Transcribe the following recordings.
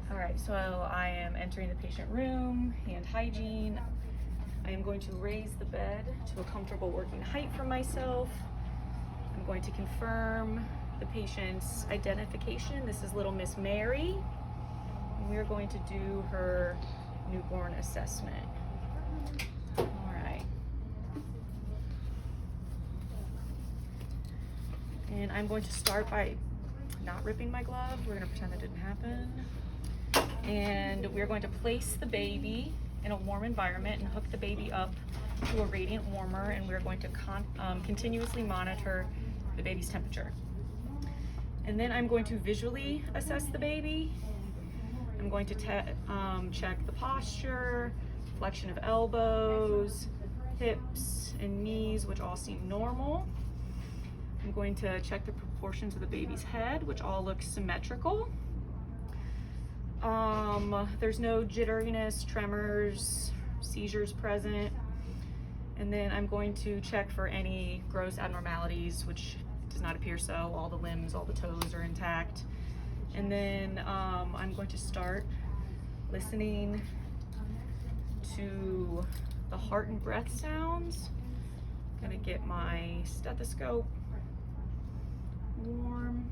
All right, so I am entering the patient room, hand hygiene. I am going to raise the bed to a comfortable working height for myself. I'm going to confirm the patient's identification. This is little Miss Mary. And we're going to do her newborn assessment. All right. And I'm going to start by not ripping my glove. We're gonna pretend that didn't happen. And we're going to place the baby in a warm environment and hook the baby up to a radiant warmer, and we're going to continuously monitor the baby's temperature. And then I'm going to visually assess the baby. I'm going to check the posture, flexion of elbows, hips, and knees, which all seem normal. I'm going to check the proportions of the baby's head, which all look symmetrical. There's no jitteriness, tremors, seizures present. And then I'm going to check for any gross abnormalities, which does not appear so. All the limbs, all the toes are intact. And then I'm going to start listening to the heart and breath sounds. I'm gonna get my stethoscope warm.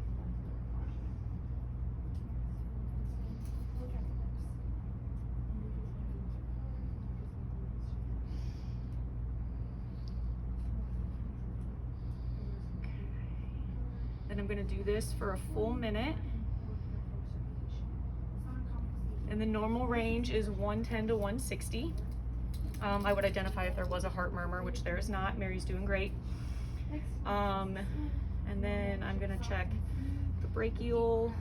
Then I'm going to do this for a full minute. And the normal range is 110 to 160. I would identify if there was a heart murmur, which there is not. Mary's doing great. And then I'm going to check the brachial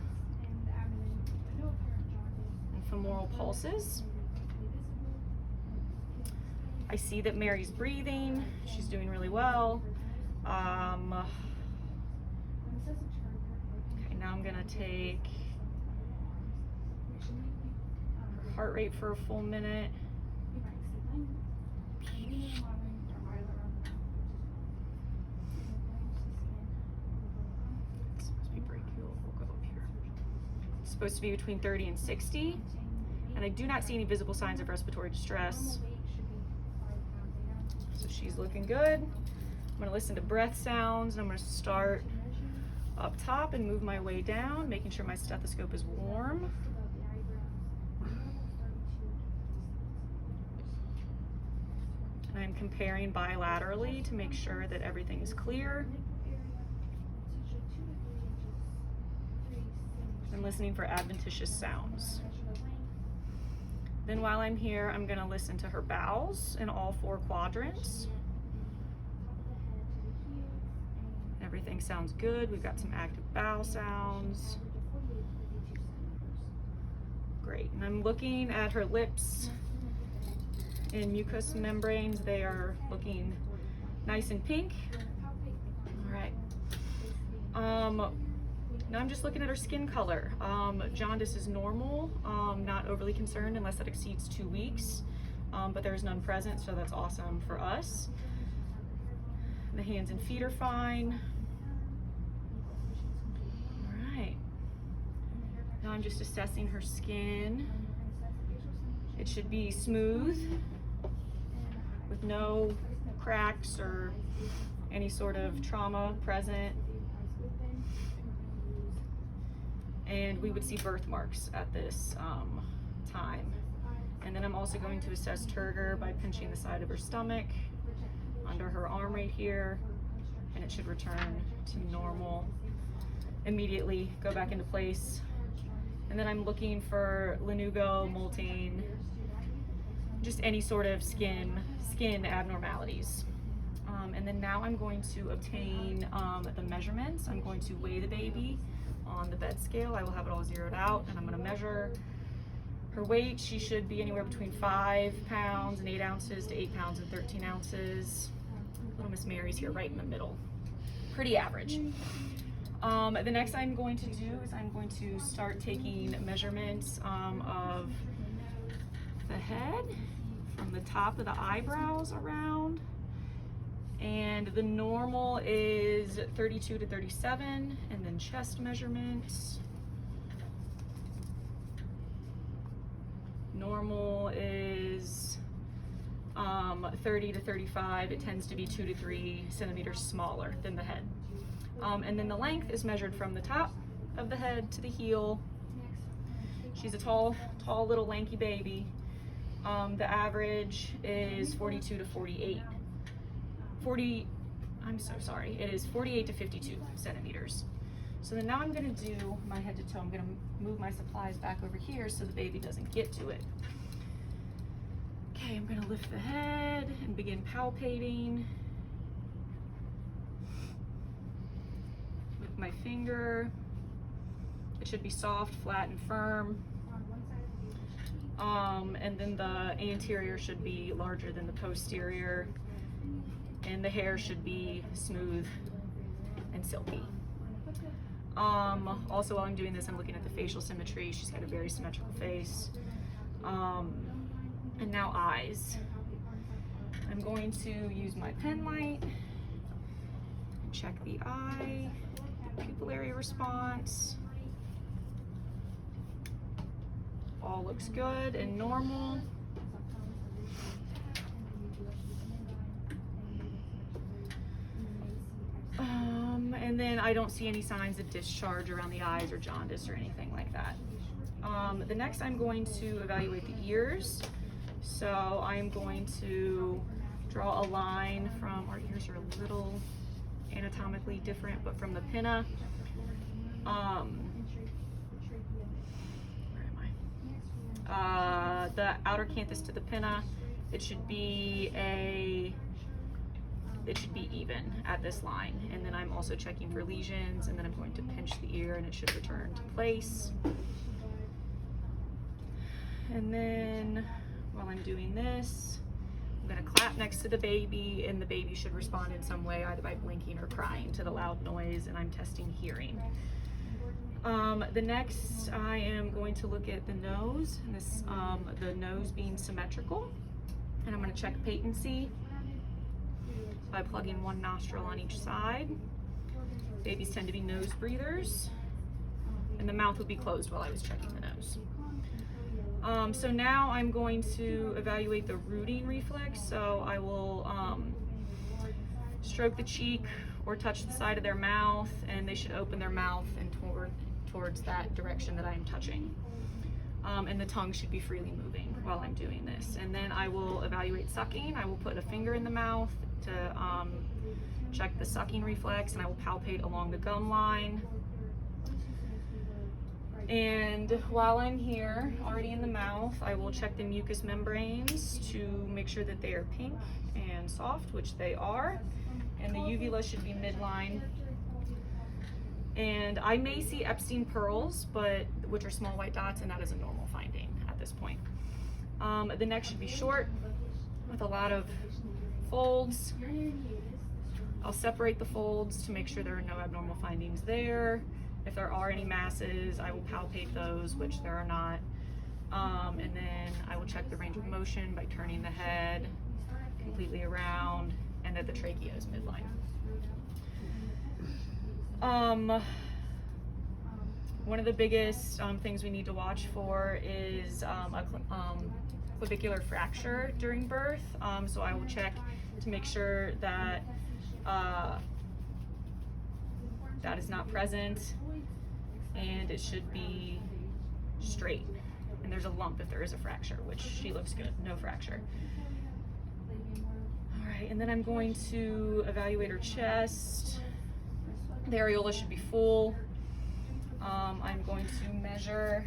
and femoral pulses. I see that Mary's breathing. She's doing really well. Okay, now I'm going to take her heart rate for a full minute. Supposed to be between 30 and 60, and I do not see any visible signs of respiratory distress. So she's looking good. I'm going to listen to breath sounds, and I'm going to start up top and move my way down, making sure my stethoscope is warm. And I'm comparing bilaterally to make sure that everything is clear. I'm listening for adventitious sounds. Then while I'm here, I'm going to listen to her bowels in all 4 quadrants. Everything sounds good. We've got some active bowel sounds. Great. And I'm looking at her lips and mucous membranes. They are looking nice and pink. All right. Now I'm just looking at her skin color. Jaundice is normal, not overly concerned unless that exceeds 2 weeks, but there's none present, so that's awesome for us. The hands and feet are fine. All right. Now I'm just assessing her skin. It should be smooth with no cracks or any sort of trauma present. And we would see birthmarks at this time. And then I'm also going to assess turgor by pinching the side of her stomach, under her arm right here, and it should return to normal immediately, go back into place. And then I'm looking for lanugo, molting, just any sort of skin abnormalities. And then now I'm going to obtain the measurements. I'm going to weigh the baby on the bed scale. I will have it all zeroed out, and I'm going to measure her weight. She should be anywhere between 5 pounds and 8 ounces to 8 pounds and 13 ounces. Little Miss Mary's here right in the middle. Pretty average. The next I'm going to do is I'm going to start taking measurements of the head from the top of the eyebrows around. And the normal is 32 to 37, and then chest measurements. Normal is 30 to 35. It tends to be 2 to 3 centimeters smaller than the head. And then the length is measured from the top of the head to the heel. She's a tall little lanky baby. The average is 42 to 48. It is 48 to 52 centimeters. So then now I'm gonna do my head to toe. I'm gonna move my supplies back over here so the baby doesn't get to it. Okay, I'm gonna lift the head and begin palpating. With my finger. It should be soft, flat, and firm. And then the anterior should be larger than the posterior. And the hair should be smooth and silky. Also, while I'm doing this, I'm looking at the facial symmetry. She's got a very symmetrical face. And now eyes. I'm going to use my pen light and check the eye, pupillary response. All looks good and normal. And then I don't see any signs of discharge around the eyes or jaundice or anything like that. The next I'm going to evaluate the ears. So I'm going to draw a line from, our ears are a little anatomically different, but from the pinna. The outer canthus to the pinna, it should be even at this line. And then I'm also checking for lesions, and then I'm going to pinch the ear and it should return to place. And then while I'm doing this, I'm gonna clap next to the baby, and the baby should respond in some way, either by blinking or crying to the loud noise, and I'm testing hearing. The next, I am going to look at the nose, and this, the nose being symmetrical, and I'm going to check patency by plugging one nostril on each side. Babies tend to be nose breathers, and the mouth would be closed while I was checking the nose. So now I'm going to evaluate the rooting reflex. So I will stroke the cheek or touch the side of their mouth, and they should open their mouth and towards that direction that I am touching. And the tongue should be freely moving while I'm doing this. And then I will evaluate sucking. I will put a finger in the mouth to check the sucking reflex, and I will palpate along the gum line. And while I'm here, already in the mouth, I will check the mucous membranes to make sure that they are pink and soft, which they are. And the uvula should be midline. And I may see Epstein pearls, which are small white dots, and that is a normal finding at this point. The neck should be short with a lot of folds. I'll separate the folds to make sure there are no abnormal findings there. If there are any masses, I will palpate those, which there are not. And then I will check the range of motion by turning the head completely around, and that the trachea is midline. One of the biggest things we need to watch for is a clavicular fracture during birth. So I will check to make sure that that is not present, and it should be straight. And there's a lump if there is a fracture, which she looks good, no fracture. All right, and then I'm going to evaluate her chest. The areola should be full. I'm going to measure.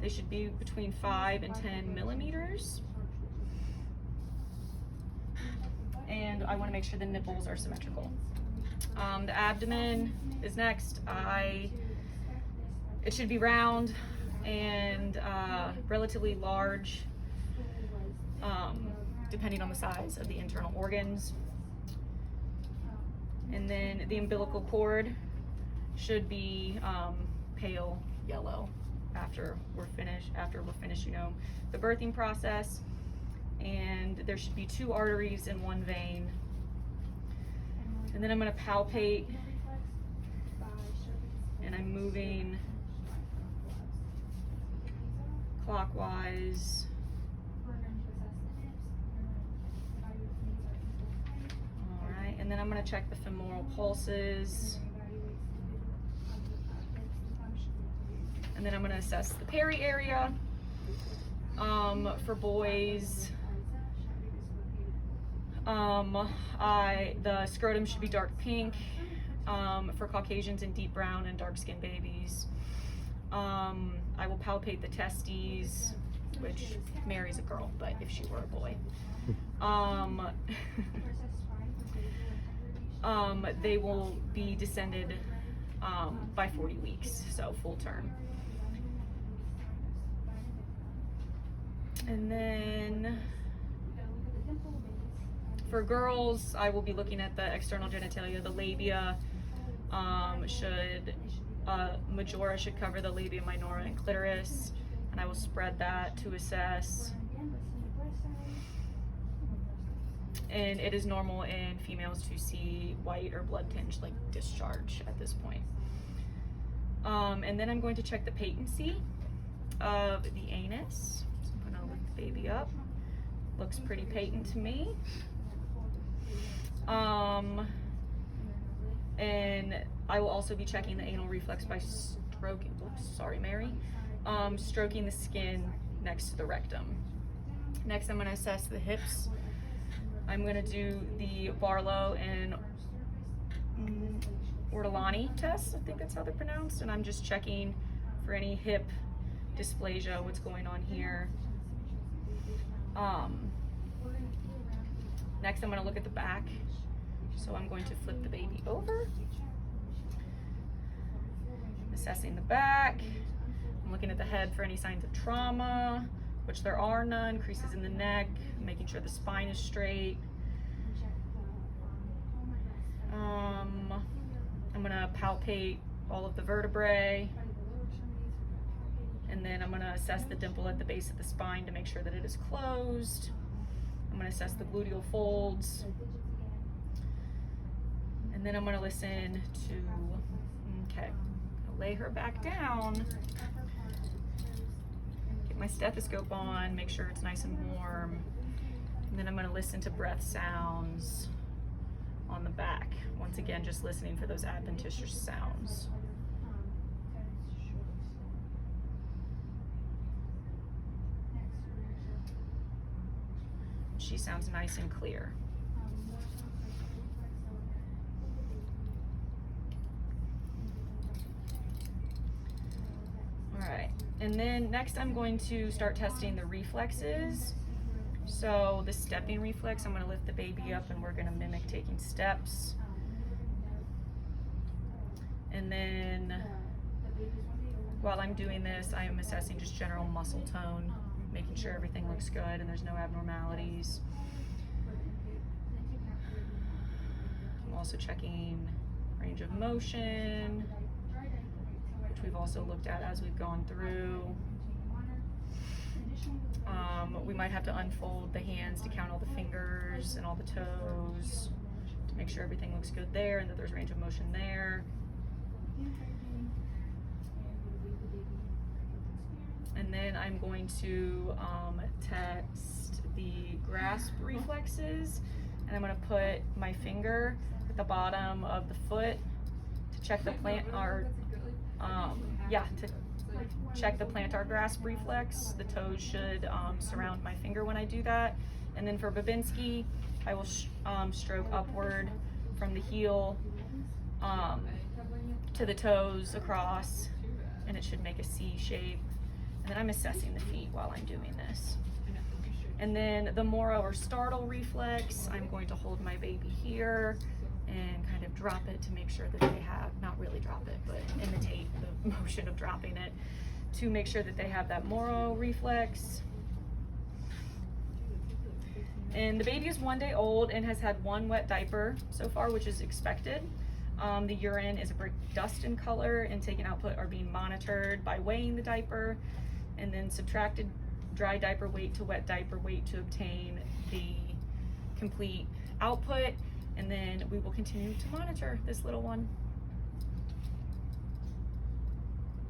They should be between 5 and 10 millimeters. And I want to make sure the nipples are symmetrical. The abdomen is next. It should be round and relatively large, depending on the size of the internal organs. And then the umbilical cord should be pale yellow after we're finished, the birthing process. And there should be 2 arteries and 1 vein. And then I'm going to palpate, and I'm moving counterclockwise. All right, and then I'm going to check the femoral pulses. And then I'm going to assess the peri area. For boys, the scrotum should be dark pink. For Caucasians, in deep brown, and dark-skinned babies. I will palpate the testes, which Mary's a girl, but if she were a boy. They will be descended by 40 weeks, so full term. And then for girls, I will be looking at the external genitalia, the labia. Majora should cover the labia minora and clitoris, and I will spread that to assess. And it is normal in females to see white or blood tinged like discharge at this point. And then I'm going to check the patency of the anus. So I'm going to lift the baby up. Looks pretty patent to me. And I will also be checking the anal reflex by stroking, stroking the skin next to the rectum. Next, I'm going to assess the hips. I'm going to do the Barlow and Ortolani tests, I think that's how they're pronounced, and I'm just checking for any hip dysplasia, what's going on here. Next, I'm going to look at the back. So I'm going to flip the baby over. Assessing the back. I'm looking at the head for any signs of trauma, which there are none. Creases in the neck, making sure the spine is straight. I'm gonna palpate all of the vertebrae. And then I'm gonna assess the dimple at the base of the spine to make sure that it is closed. I'm gonna assess the gluteal folds. And then I'm going to listen to, okay, I'll lay her back down, get my stethoscope on, make sure it's nice and warm, and then I'm going to listen to breath sounds on the back. Once again, just listening for those adventitious sounds. She sounds nice and clear. Alright, and then next I'm going to start testing the reflexes. So the stepping reflex, I'm going to lift the baby up and we're going to mimic taking steps. And then while I'm doing this, I am assessing just general muscle tone, making sure everything looks good and there's no abnormalities. I'm also checking range of motion, which we've also looked at as we've gone through. We might have to unfold the hands to count all the fingers and all the toes to make sure everything looks good there and that there's range of motion there. And then I'm going to test the grasp reflexes, and I'm going to put my finger at the bottom of the foot to check the check the plantar grasp reflex. The toes should surround my finger when I do that. And then for Babinski, I will stroke upward from the heel to the toes across, and it should make a C shape. And then I'm assessing the feet while I'm doing this. And then the Moro or startle reflex, I'm going to hold my baby here and kind of drop it to make sure that they have, not really drop it, but imitate the motion of dropping it to make sure that they have that Moro reflex. And the baby is 1 day old and has had one wet diaper so far, which is expected. The urine is a brick dust in color. Intake and output are being monitored by weighing the diaper, and then subtracted dry diaper weight to wet diaper weight to obtain the complete output. And then we will continue to monitor this little one.